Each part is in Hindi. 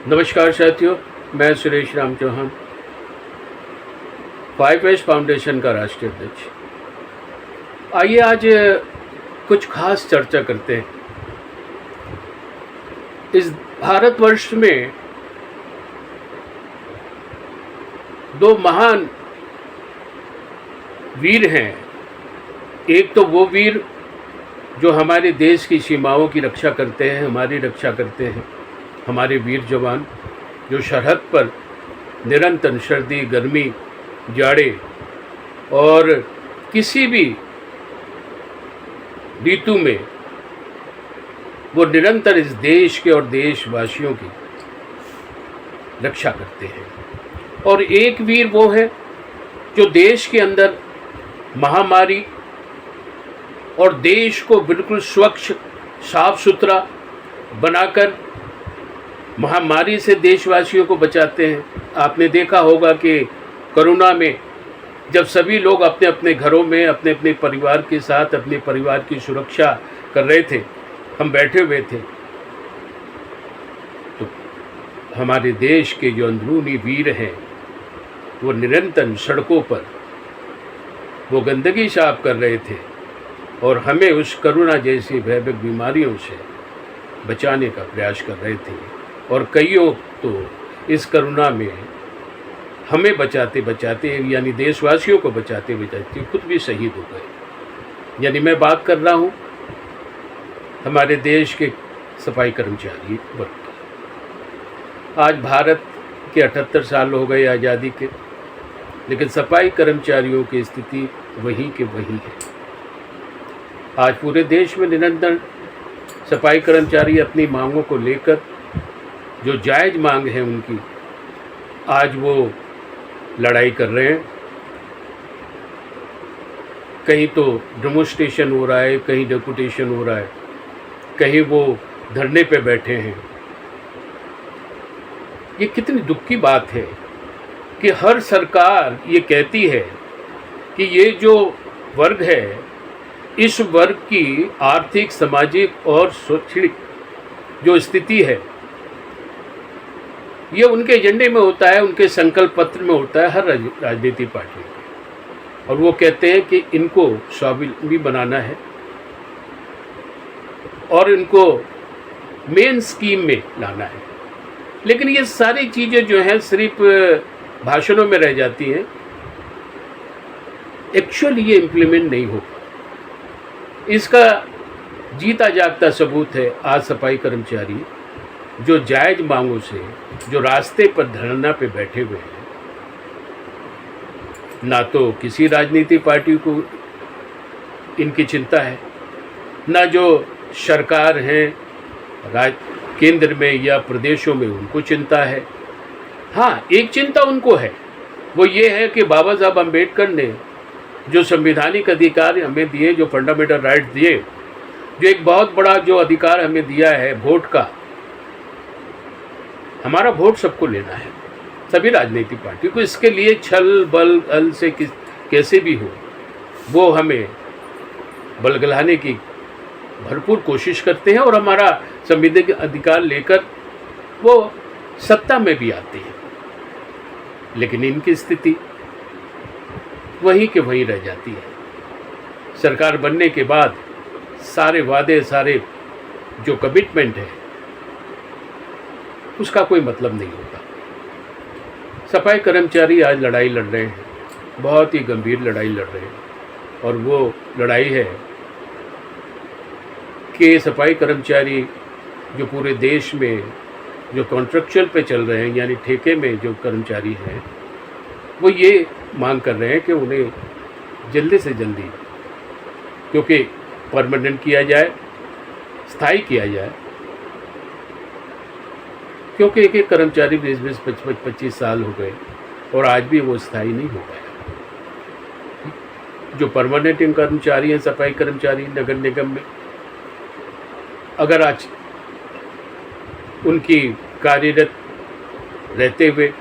नमस्कार साथियों, मैं सुरेश राम चौहान, 5S फाउंडेशन का राष्ट्रीय अध्यक्ष। आइए आज कुछ खास चर्चा करते हैं। इस भारतवर्ष में दो महान वीर हैं। एक तो वो वीर जो हमारे देश की सीमाओं की रक्षा करते हैं, हमारी रक्षा करते हैं, हमारे वीर जवान जो सरहद पर निरंतर सर्दी, गर्मी, जाड़े और किसी भी ऋतु में वो निरंतर इस देश के और देशवासियों की रक्षा करते हैं। और एक वीर वो है जो देश के अंदर महामारी और देश को बिल्कुल स्वच्छ, साफ सुथरा बनाकर महामारी से देशवासियों को बचाते हैं। आपने देखा होगा कि कोरोना में जब सभी लोग अपने अपने घरों में अपने अपने परिवार के साथ अपने परिवार की सुरक्षा कर रहे थे, हम बैठे हुए थे, तो हमारे देश के जो अंदरूनी वीर हैं वो निरंतर सड़कों पर वो गंदगी साफ कर रहे थे और हमें उस कोरोना जैसी भयावह बीमारियों से बचाने का प्रयास कर रहे थे। और कईयों तो इस कोरोना में हमें बचाते बचाते यानी देशवासियों को बचाते बचाते खुद भी शहीद हो गए। यानी मैं बात कर रहा हूँ हमारे देश के सफाई कर्मचारी वर्ग की। आज भारत के 78 साल हो गए आज़ादी के, लेकिन सफाई कर्मचारियों की स्थिति वही के वही है। आज पूरे देश में निरंतर सफाई कर्मचारी अपनी मांगों को लेकर, जो जायज़ मांग है उनकी, आज वो लड़ाई कर रहे हैं। कहीं तो डेमोन्स्ट्रेशन हो रहा है, कहीं डेपुटेशन हो रहा है, कहीं वो धरने पे बैठे हैं। ये कितनी दुख की बात है कि हर सरकार ये कहती है कि ये जो वर्ग है, इस वर्ग की आर्थिक, सामाजिक और शैक्षणिक जो स्थिति है ये उनके एजेंडे में होता है, उनके संकल्प पत्र में होता है, हर राजनीतिक पार्टी में। और वो कहते हैं कि इनको स्वावलंबी बनाना है और इनको मेन स्कीम में लाना है। लेकिन ये सारी चीज़ें जो हैं सिर्फ भाषणों में रह जाती हैं, एक्चुअली ये इम्प्लीमेंट नहीं हो। इसका जीता जागता सबूत है आज सफाई कर्मचारी जो जायज़ मांगों से जो रास्ते पर धरना पे बैठे हुए हैं। ना तो किसी राजनीतिक पार्टी को इनकी चिंता है, ना जो सरकार है केंद्र में या प्रदेशों में उनको चिंता है। हाँ, एक चिंता उनको है, वो ये है कि बाबा साहब अम्बेडकर ने जो संवैधानिक अधिकार हमें दिए, जो फंडामेंटल राइट्स दिए, जो एक बहुत बड़ा जो अधिकार हमें दिया है वोट का, हमारा वोट सबको लेना है, सभी राजनीतिक पार्टी को। इसके लिए छल बल अल से कैसे भी हो वो हमें बलगलाने की भरपूर कोशिश करते हैं और हमारा संवैधानिक अधिकार लेकर वो सत्ता में भी आते हैं। लेकिन इनकी स्थिति वहीं के वहीं रह जाती है। सरकार बनने के बाद सारे वादे, सारे जो कमिटमेंट है, उसका कोई मतलब नहीं होता। सफाई कर्मचारी आज लड़ाई लड़ रहे हैं, बहुत ही गंभीर लड़ाई लड़ रहे हैं। और वो लड़ाई है कि सफाई कर्मचारी जो पूरे देश में जो कॉन्ट्रैक्चुअल पे चल रहे हैं, यानी ठेके में जो कर्मचारी हैं, वो ये मांग कर रहे हैं कि उन्हें जल्दी से जल्दी, क्योंकि परमानेंट किया जाए, स्थायी किया जाए। क्योंकि एक एक कर्मचारी 20-20, 25-25 साल हो गए और आज भी वो स्थायी नहीं हो पाया। जो परमानेंट कर्मचारी हैं, सफाई कर्मचारी नगर निगम में, अगर आज उनकी कार्यरत रहते हुए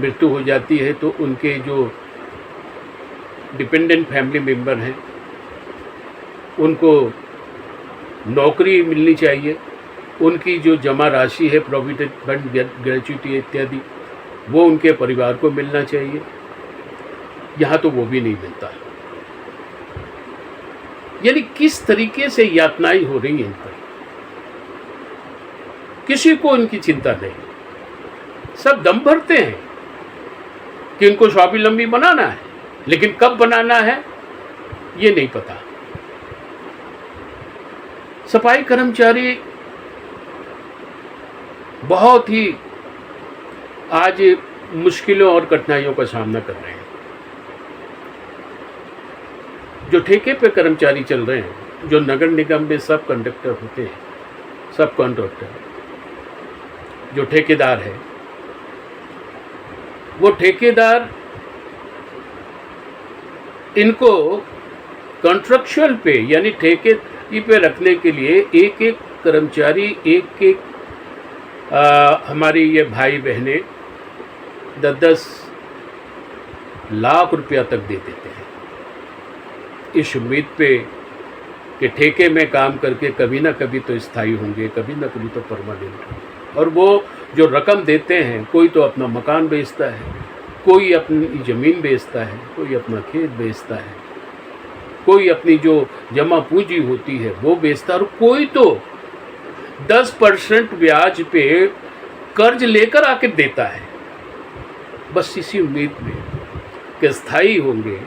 मृत्यु हो जाती है तो उनके जो डिपेंडेंट फैमिली मेंबर हैं उनको नौकरी मिलनी चाहिए, उनकी जो जमा राशि है, प्रोविडेंट फंड, ग्रेच्युटी इत्यादि, वो उनके परिवार को मिलना चाहिए। यहाँ तो वो भी नहीं मिलता। यानी किस तरीके से यातनाएं हो रही हैं इन पर, किसी को इनकी चिंता नहीं। सब दम भरते हैं कि इनको स्वावलंबी बनाना है, लेकिन कब बनाना है ये नहीं पता। सफाई कर्मचारी बहुत ही आज मुश्किलों और कठिनाइयों का सामना कर रहे हैं। जो ठेके पे कर्मचारी चल रहे हैं, जो नगर निगम में सब कंडक्टर होते हैं, सब कॉन्ट्रैक्टर, जो ठेकेदार है, वो ठेकेदार इनको कॉन्ट्रैक्चुअल पे यानी ठेके पे रखने के लिए एक एक कर्मचारी, एक एक हमारी ये भाई बहनें 10-10 लाख रुपया तक दे देते हैं, इस उम्मीद पे कि ठेके में काम करके कभी ना कभी तो स्थायी होंगे, कभी ना कभी तो परमानेंट होंगे। और वो जो रकम देते हैं, कोई तो अपना मकान बेचता है, कोई अपनी ज़मीन बेचता है, कोई अपना खेत बेचता है, कोई अपनी जो जमा पूंजी होती है वो बेचता है, और कोई तो 10% ब्याज पे कर्ज लेकर आके देता है, बस इसी उम्मीद में कि स्थायी होंगे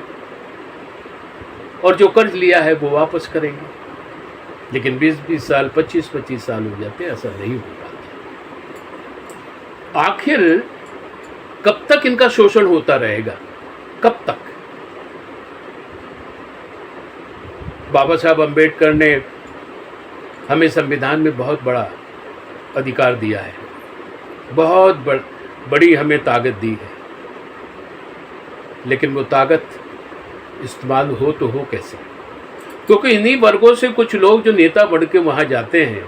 और जो कर्ज लिया है वो वापस करेंगे। लेकिन 20-20 साल, 25-25 साल हो जाते, ऐसा नहीं हो पाता। आखिर कब तक इनका शोषण होता रहेगा, कब तक? बाबा साहब अम्बेडकर ने हमें संविधान में बहुत बड़ा अधिकार दिया है, बहुत बड़ी हमें ताकत दी है, लेकिन वो ताकत इस्तेमाल हो तो हो कैसे? क्योंकि इन्हीं वर्गों से कुछ लोग जो नेता बढ़ के वहाँ जाते हैं,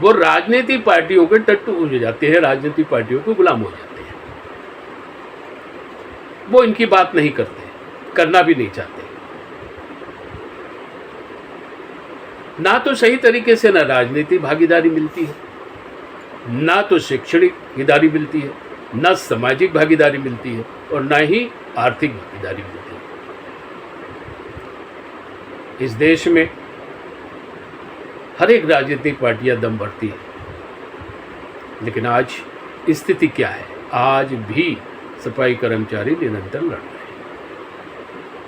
वो राजनीतिक पार्टियों के टट्टू हो जाते हैं, राजनीतिक पार्टियों के गुलाम हो जाते हैं। वो इनकी बात नहीं करते, करना भी नहीं चाहते। ना तो सही तरीके से ना राजनीतिक भागीदारी मिलती है, ना तो शैक्षणिक भागीदारी मिलती है, ना सामाजिक भागीदारी मिलती है, और ना ही आर्थिक भागीदारी मिलती है। इस देश में हर एक राजनीतिक पार्टियां दम भरती है, लेकिन आज स्थिति क्या है? आज भी सफाई कर्मचारी निरंतर लड़ रहे हैं,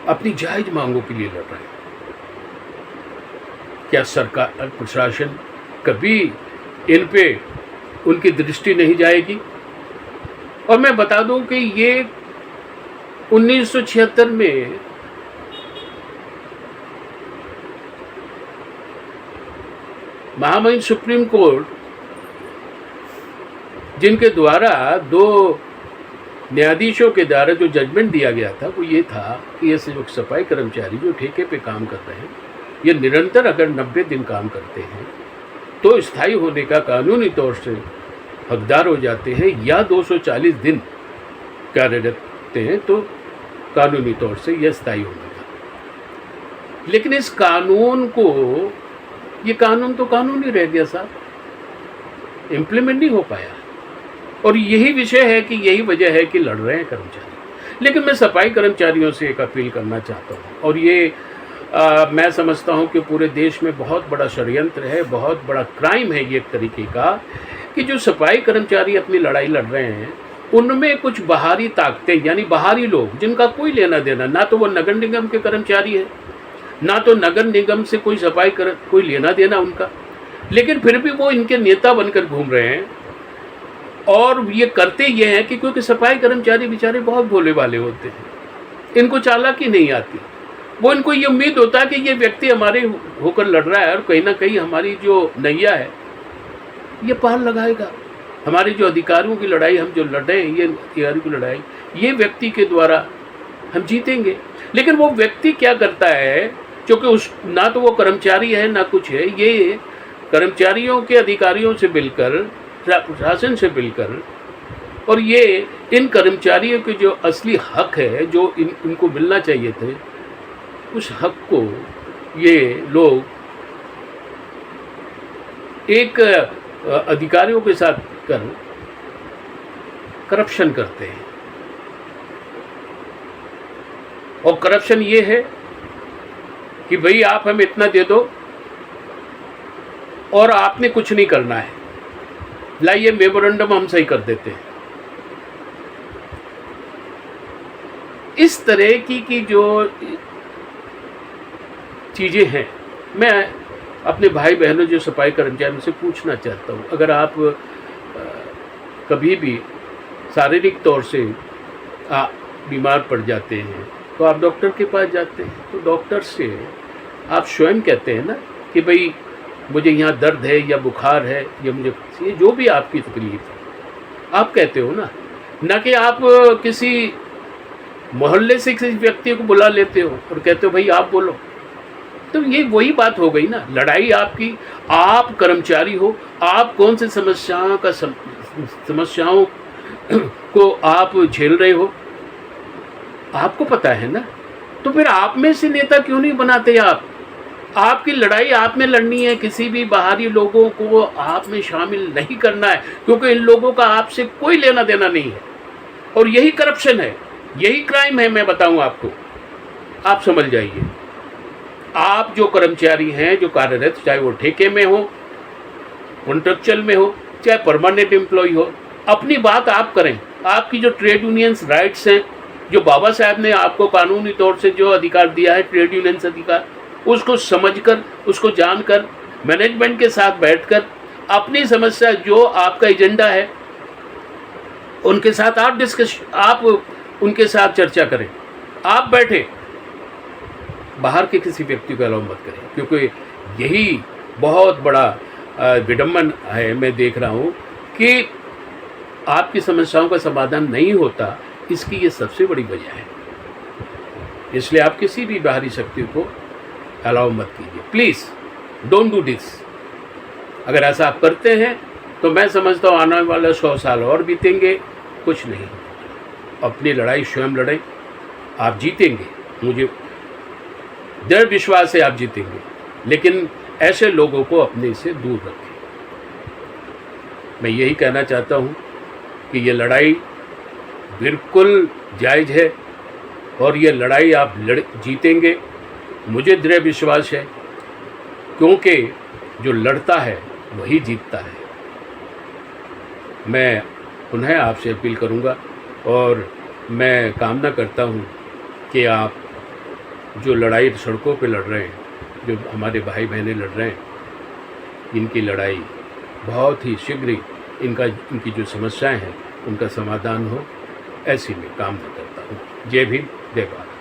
अपनी जायज मांगों के लिए लड़ रहे हैं। क्या सरकार, प्रशासन कभी इन पे उनकी दृष्टि नहीं जाएगी? और मैं बता दूं कि ये 1976 में महामहिम सुप्रीम कोर्ट, जिनके द्वारा 2 न्यायाधीशों के द्वारा जो जजमेंट दिया गया था, वो ये था कि ये सफाई कर्मचारी जो ठेके पे काम कर रहे हैं, ये निरंतर अगर 90 दिन काम करते हैं तो स्थायी होने का कानूनी तौर से हकदार हो जाते हैं, या 240 दिन कार्यरत हैं तो कानूनी तौर से यह स्थायी होने का। लेकिन इस कानून को, ये कानून तो कानून ही रह गया साहब, इम्प्लीमेंट नहीं हो पाया। और यही विषय है कि यही वजह है कि लड़ रहे हैं कर्मचारी। लेकिन मैं सफाई कर्मचारियों से एक अपील करना चाहता हूँ, और ये मैं समझता हूँ कि पूरे देश में बहुत बड़ा षड्यंत्र है, बहुत बड़ा क्राइम है ये एक तरीके का, कि जो सफाई कर्मचारी अपनी लड़ाई लड़ रहे हैं, उनमें कुछ बाहरी ताकतें, यानी बाहरी लोग जिनका कोई लेना देना, ना तो वो नगर निगम के कर्मचारी है, ना तो नगर निगम से कोई कोई लेना देना उनका, लेकिन फिर भी वो इनके नेता बनकर घूम रहे हैं। और ये करते ये हैं कि क्योंकि सफाई कर्मचारी बेचारे बहुत भोले भाले होते हैं, इनको चालाकी नहीं आती। वो इनको ये उम्मीद होता है कि ये व्यक्ति हमारे होकर लड़ रहा है और कहीं ना कहीं हमारी जो नैया है ये पार लगाएगा, हमारी जो अधिकारियों की लड़ाई हम जो लड़ रहे हैं, ये अधिकारियों की लड़ाई, ये व्यक्ति के द्वारा हम जीतेंगे। लेकिन वो व्यक्ति क्या करता है, क्योंकि उस ना तो वो कर्मचारी है ना कुछ है, ये कर्मचारियों के अधिकारियों से मिलकर, प्रशासन से मिलकर, और ये इन कर्मचारियों के जो असली हक है, जो इनको मिलना चाहिए थे, उस हक को ये लोग एक अधिकारियों के साथ कर करप्शन करते हैं। और करप्शन ये है कि भाई आप हमें इतना दे दो और आपने कुछ नहीं करना है, लाइए मेमोरेंडम हम सही कर देते हैं। इस तरह की जो चीज़ें हैं, मैं अपने भाई बहनों जो सफाई कर्मचारियों से पूछना चाहता हूँ, अगर आप कभी भी शारीरिक तौर से बीमार पड़ जाते हैं तो आप डॉक्टर के पास जाते हैं, तो डॉक्टर से आप स्वयं कहते हैं ना कि भाई मुझे यहाँ दर्द है या बुखार है या मुझे ये जो भी आपकी तकलीफ है, आप कहते हो ना, न कि आप किसी मोहल्ले से किसी व्यक्ति को बुला लेते हो और कहते हो भाई आप बोलो। तो ये वही बात हो गई ना, लड़ाई आपकी, आप कर्मचारी हो, आप कौन सी समस्याओं को आप झेल रहे हो, आपको पता है ना। तो फिर आप में से नेता क्यों नहीं बनाते आप? आपकी लड़ाई आप में लड़नी है, किसी भी बाहरी लोगों को आप में शामिल नहीं करना है, क्योंकि इन लोगों का आपसे कोई लेना देना नहीं है। और यही करप्शन है, यही क्राइम है, मैं बताऊं आपको, आप समझ जाइए। आप जो कर्मचारी हैं, जो कार्यरत, चाहे वो ठेके में हो, कॉन्ट्रेक्चुअल में हो, चाहे परमानेंट एम्प्लॉय हो, अपनी बात आप करें। आपकी जो ट्रेड यूनियंस राइट्स हैं, जो बाबा साहब ने आपको कानूनी तौर से जो अधिकार दिया है, ट्रेड यूनियंस अधिकार, उसको समझकर, उसको जानकर, मैनेजमेंट के साथ बैठकर अपनी समस्या, जो आपका एजेंडा है, उनके साथ आप उनके साथ चर्चा करें। आप बैठे, बाहर के किसी व्यक्ति को अलाउ मत करें, क्योंकि यही बहुत बड़ा विडंबन है। मैं देख रहा हूँ कि आपकी समस्याओं का समाधान नहीं होता, इसकी ये सबसे बड़ी वजह है। इसलिए आप किसी भी बाहरी शक्ति को अलाउ मत कीजिए, प्लीज़ डोंट डू दिस। अगर ऐसा आप करते हैं तो मैं समझता हूँ आने वाले 100 साल और बीतेंगे, कुछ नहीं। अपनी लड़ाई स्वयं लड़ें, आप जीतेंगे, मुझे दृढ़ विश्वास है आप जीतेंगे। लेकिन ऐसे लोगों को अपने से दूर रखें। मैं यही कहना चाहता हूँ कि ये लड़ाई बिल्कुल जायज़ है और ये लड़ाई आप जीतेंगे, मुझे दृढ़ विश्वास है, क्योंकि जो लड़ता है वही जीतता है। मैं पुनः आपसे अपील करूंगा और मैं कामना करता हूं कि आप जो लड़ाई सड़कों पे लड़ रहे हैं, जो हमारे भाई बहनें लड़ रहे हैं, इनकी लड़ाई बहुत ही शीघ्र इनकी जो समस्याएं हैं उनका समाधान हो, ऐसी मैं कामना करता हूँ। जय भीम, जय भारत।